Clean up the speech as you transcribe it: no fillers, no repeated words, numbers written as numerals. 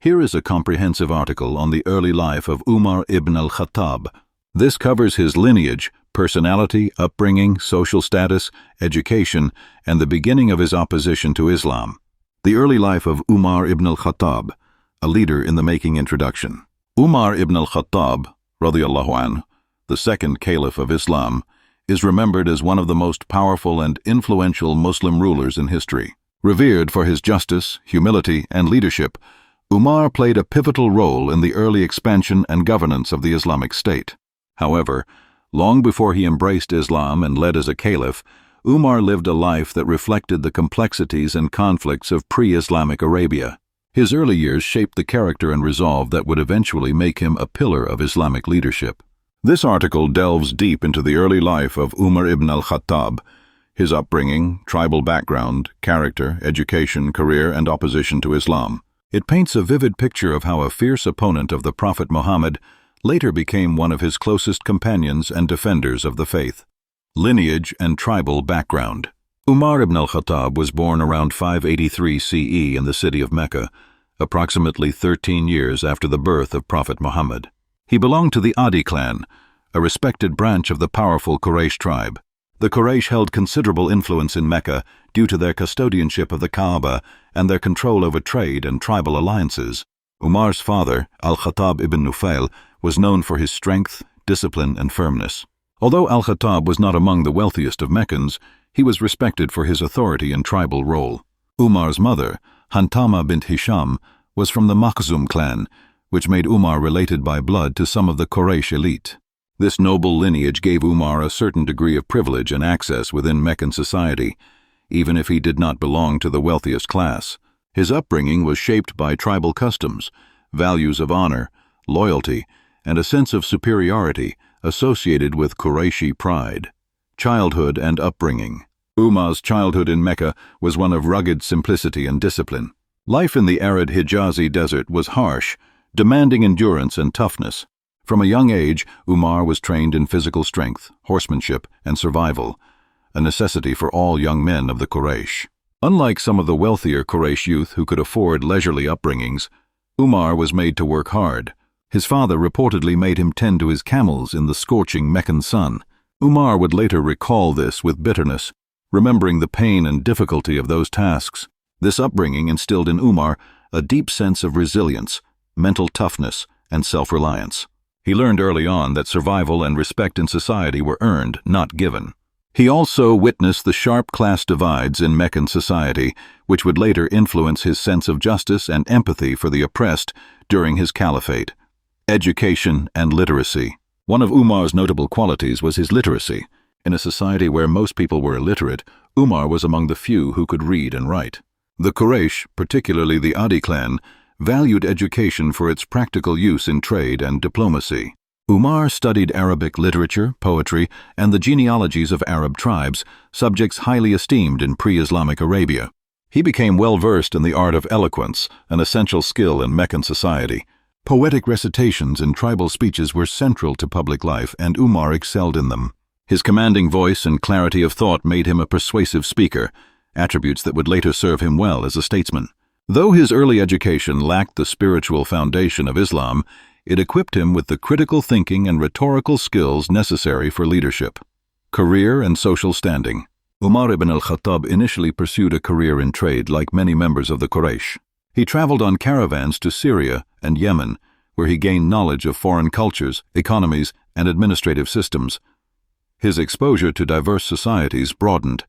Here is a comprehensive article on the early life of Umar Ibn Al-Khattab. This covers his lineage, personality, upbringing, social status, education, and the beginning of his opposition to Islam. The early life of Umar Ibn Al-Khattab, a leader in the making introduction. Umar Ibn Al-Khattab, radiyallahu anhu, the second caliph of Islam, is remembered as one of the most powerful and influential Muslim rulers in history. Revered for his justice, humility, and leadership, Umar played a pivotal role in the early expansion and governance of the Islamic State. However, long before he embraced Islam and led as a caliph, Umar lived a life that reflected the complexities and conflicts of pre-Islamic Arabia. His early years shaped the character and resolve that would eventually make him a pillar of Islamic leadership. This article delves deep into the early life of Umar ibn al-Khattab, his upbringing, tribal background, character, education, career, and opposition to Islam. It paints a vivid picture of how a fierce opponent of the Prophet Muhammad later became one of his closest companions and defenders of the faith. Lineage and tribal background. Umar ibn al-Khattab was born around 583 CE in the city of Mecca, approximately 13 years after the birth of Prophet Muhammad. He belonged to the Adi clan, a respected branch of the powerful Quraysh tribe. The Quraysh held considerable influence in Mecca due to their custodianship of the Kaaba and their control over trade and tribal alliances. Umar's father, Al-Khattab ibn Nufail, was known for his strength, discipline, and firmness. Although Al-Khattab was not among the wealthiest of Meccans, he was respected for his authority and tribal role. Umar's mother, Hantama bint Hisham, was from the Makhzum clan, which made Umar related by blood to some of the Quraysh elite. This noble lineage gave Umar a certain degree of privilege and access within Meccan society, even if he did not belong to the wealthiest class. His upbringing was shaped by tribal customs, values of honor, loyalty, and a sense of superiority associated with Qurayshi pride. Childhood and upbringing. Umar's childhood in Mecca was one of rugged simplicity and discipline. Life in the arid Hijazi desert was harsh, demanding endurance and toughness. From a young age, Umar was trained in physical strength, horsemanship, and survival, a necessity for all young men of the Quraysh. Unlike some of the wealthier Quraysh youth who could afford leisurely upbringings, Umar was made to work hard. His father reportedly made him tend to his camels in the scorching Meccan sun. Umar would later recall this with bitterness, remembering the pain and difficulty of those tasks. This upbringing instilled in Umar a deep sense of resilience, mental toughness, and self-reliance. He learned early on that survival and respect in society were earned, not given. He also witnessed the sharp class divides in Meccan society, which would later influence his sense of justice and empathy for the oppressed during his caliphate. Education and literacy. One of Umar's notable qualities was his literacy. In a society where most people were illiterate, Umar was among the few who could read and write. The Quraysh, particularly the Adi clan, valued education for its practical use in trade and diplomacy. Umar studied Arabic literature, poetry, and the genealogies of Arab tribes, subjects highly esteemed in pre-Islamic Arabia. He became well-versed in the art of eloquence, an essential skill in Meccan society. Poetic recitations and tribal speeches were central to public life, and Umar excelled in them. His commanding voice and clarity of thought made him a persuasive speaker, attributes that would later serve him well as a statesman. Though his early education lacked the spiritual foundation of Islam, it equipped him with the critical thinking and rhetorical skills necessary for leadership. Career and social standing. Umar ibn al-Khattab initially pursued a career in trade like many members of the Quraysh. He traveled on caravans to Syria and Yemen, where he gained knowledge of foreign cultures, economies, and administrative systems. His exposure to diverse societies broadened,